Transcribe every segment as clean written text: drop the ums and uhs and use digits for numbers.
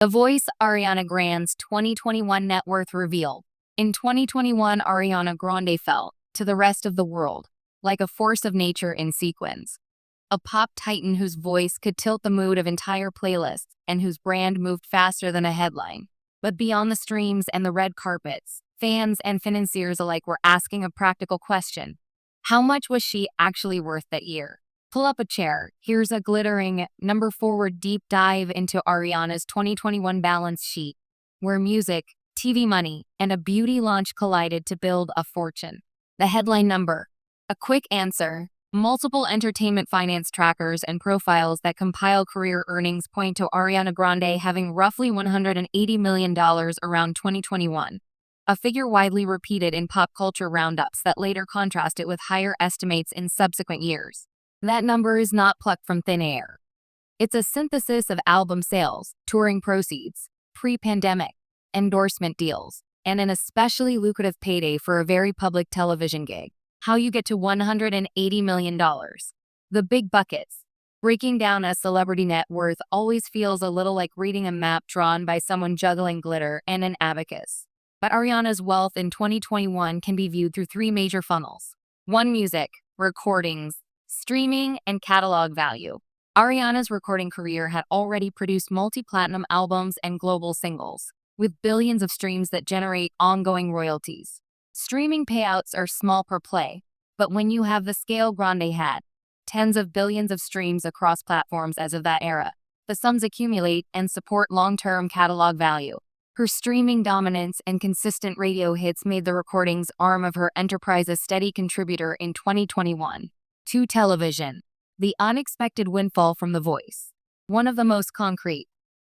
The Voice Ariana Grande's 2021 net worth revealed. In 2021, Ariana Grande fell to the rest of the world like a force of nature in sequence. A pop titan whose voice could tilt the mood of entire playlists and whose brand moved faster than a headline. But beyond the streams and the red carpets, fans and financiers alike were asking a practical question. How much was she actually worth that year? Pull up a chair. Here's a glittering, number-forward deep dive into Ariana's 2021 balance sheet, where music, TV money, and a beauty launch collided to build a fortune. The headline number. A quick answer. Multiple entertainment finance trackers and profiles that compile career earnings point to Ariana Grande having roughly $180 million around 2021, a figure widely repeated in pop culture roundups that later contrast it with higher estimates in subsequent years. That number is not plucked from thin air. It's a synthesis of album sales, touring proceeds, pre-pandemic, endorsement deals, and an especially lucrative payday for a very public television gig. How you get to $180 million. The big buckets. Breaking down a celebrity net worth always feels a little like reading a map drawn by someone juggling glitter and an abacus. But Ariana's wealth in 2021 can be viewed through three major funnels. 1. Music, recordings, streaming, and catalog value. Ariana's recording career had already produced multi-platinum albums and global singles, with billions of streams that generate ongoing royalties. Streaming payouts are small per play, but when you have the scale Grande had, tens of billions of streams across platforms as of that era, the sums accumulate and support long-term catalog value. Her streaming dominance and consistent radio hits made the recordings arm of her enterprise a steady contributor in 2021. 2. Television. The unexpected windfall from The Voice. One of the most concrete,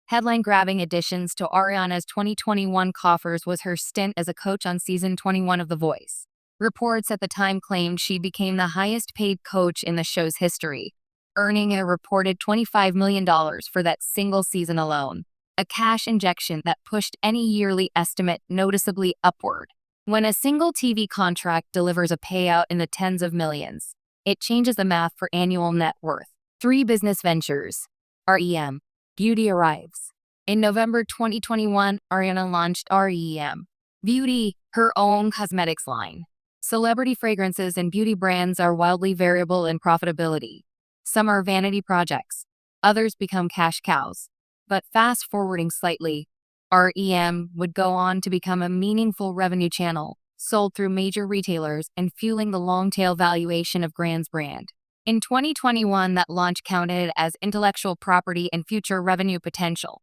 headline-grabbing additions to Ariana's 2021 coffers was her stint as a coach on season 21 of The Voice. Reports at the time claimed she became the highest-paid coach in the show's history, earning a reported $25 million for that single season alone, a cash injection that pushed any yearly estimate noticeably upward. When a single TV contract delivers a payout in the tens of millions, it changes the math for annual net worth. 3. Business ventures. REM. Beauty arrives. In November 2021, Ariana launched REM Beauty, her own cosmetics line. Celebrity fragrances and beauty brands are wildly variable in profitability. Some are vanity projects, others become cash cows. But fast-forwarding slightly, REM would go on to become a meaningful revenue channel, sold through major retailers and fueling the long-tail valuation of Grande's brand. In 2021, that launch counted as intellectual property and future revenue potential,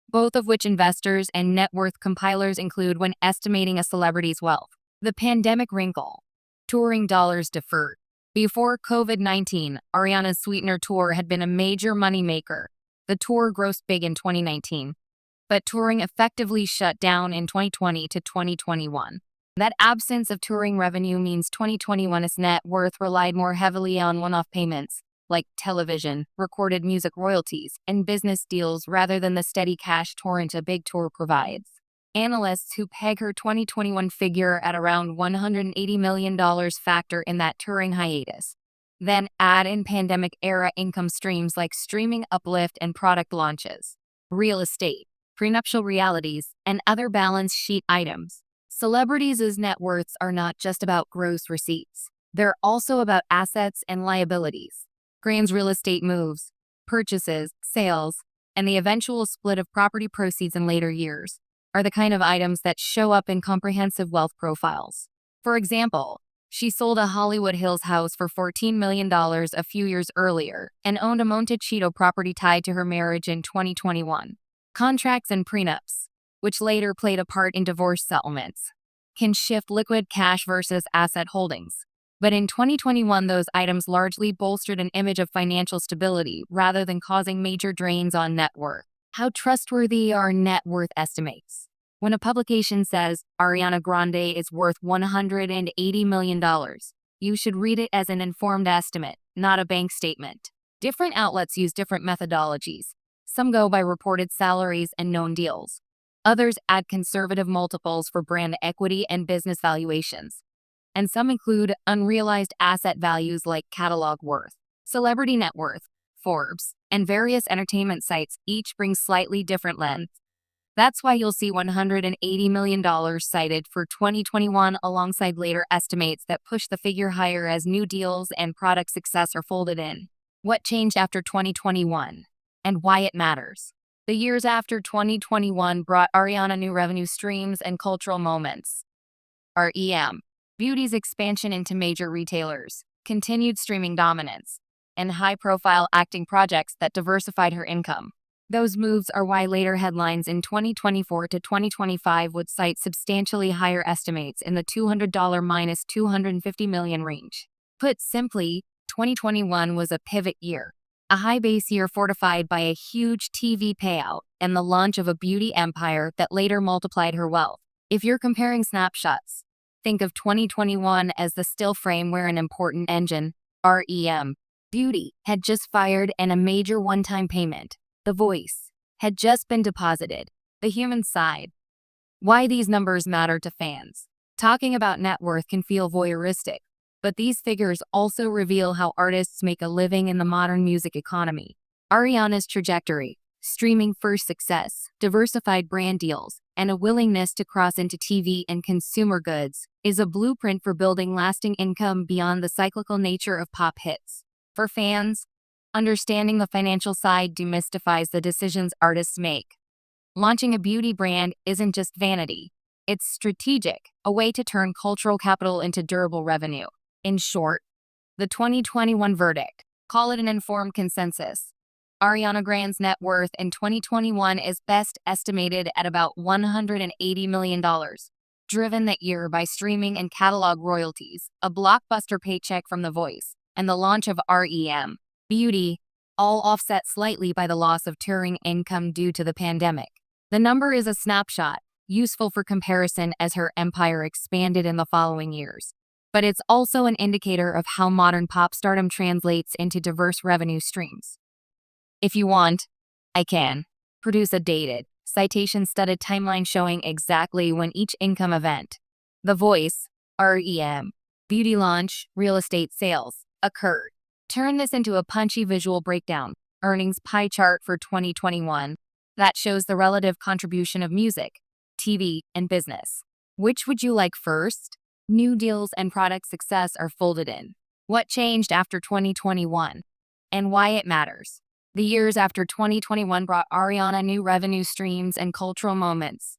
both of which investors and net worth compilers include when estimating a celebrity's wealth. The pandemic wrinkle. Touring dollars deferred. Before COVID-19, Ariana's Sweetener Tour had been a major moneymaker. The tour grossed big in 2019, but touring effectively shut down in 2020 to 2021. That absence of touring revenue means 2021's net worth relied more heavily on one-off payments, like television, recorded music royalties, and business deals rather than the steady cash torrent a big tour provides. Analysts who peg her 2021 figure at around $180 million factor in that touring hiatus. Then add in pandemic-era income streams like streaming uplift and product launches, real estate, prenuptial realities, and other balance sheet items. Celebrities' net worths are not just about gross receipts. They're also about assets and liabilities. Grande's real estate moves, purchases, sales, and the eventual split of property proceeds in later years are the kind of items that show up in comprehensive wealth profiles. For example, she sold a Hollywood Hills house for $14 million a few years earlier and owned a Montecito property tied to her marriage in 2021. Contracts and prenups, which later played a part in divorce settlements, can shift liquid cash versus asset holdings. But in 2021, those items largely bolstered an image of financial stability rather than causing major drains on net worth. How trustworthy are net worth estimates? When a publication says Ariana Grande is worth $180 million, you should read it as an informed estimate, not a bank statement. Different outlets use different methodologies. Some go by reported salaries and known deals. Others add conservative multiples for brand equity and business valuations. And some include unrealized asset values like catalog worth, celebrity net worth, Forbes, and various entertainment sites each bring slightly different lens. That's why you'll see $180 million cited for 2021 alongside later estimates that push the figure higher as new deals and product success are folded in. What changed after 2021 and why it matters? The years after 2021 brought Ariana new revenue streams and cultural moments. REM, Beauty's expansion into major retailers, continued streaming dominance, and high-profile acting projects that diversified her income. Those moves are why later headlines in 2024 to 2025 would cite substantially higher estimates in the $200 - $250 million range. Put simply, 2021 was a pivot year, a high base year fortified by a huge TV payout and the launch of a beauty empire that later multiplied her wealth. If you're comparing snapshots, think of 2021 as the still frame where an important engine, REM, Beauty, had just fired and a major one-time payment, The Voice, had just been deposited. The human side. Why these numbers matter to fans. Talking about net worth can feel voyeuristic, but these figures also reveal how artists make a living in the modern music economy. Ariana's trajectory, streaming-first success, diversified brand deals, and a willingness to cross into TV and consumer goods is a blueprint for building lasting income beyond the cyclical nature of pop hits. For fans, understanding the financial side demystifies the decisions artists make. Launching a beauty brand isn't just vanity. It's strategic, a way to turn cultural capital into durable revenue. In short, the 2021 verdict, call it an informed consensus. Ariana Grande's net worth in 2021 is best estimated at about $180 million, driven that year by streaming and catalog royalties, a blockbuster paycheck from The Voice, and the launch of REM, Beauty, all offset slightly by the loss of touring income due to the pandemic. The number is a snapshot, useful for comparison as her empire expanded in the following years. But it's also an indicator of how modern pop stardom translates into diverse revenue streams. If you want, I can produce a dated, citation-studded timeline showing exactly when each income event, The Voice, REM, Beauty launch, real estate sales, occurred. Turn this into a punchy visual breakdown, earnings pie chart for 2021, that shows the relative contribution of music, TV, and business. Which would you like first? New deals and product success are folded in. What changed after 2021? And why it matters. The years after 2021 brought Ariana new revenue streams and cultural moments.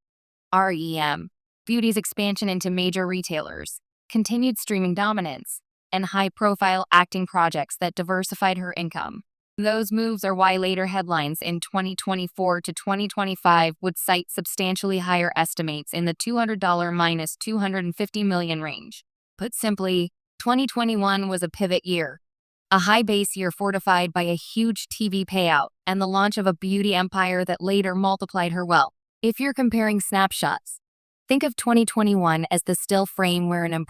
REM, Beauty's expansion into major retailers, continued streaming dominance, and high-profile acting projects that diversified her income. Those moves are why later headlines in 2024 to 2025 would cite substantially higher estimates in the $200 - $250 million range. Put simply, 2021 was a pivot year, a high base year fortified by a huge TV payout and the launch of a beauty empire that later multiplied her wealth. If you're comparing snapshots, think of 2021 as the still frame where an important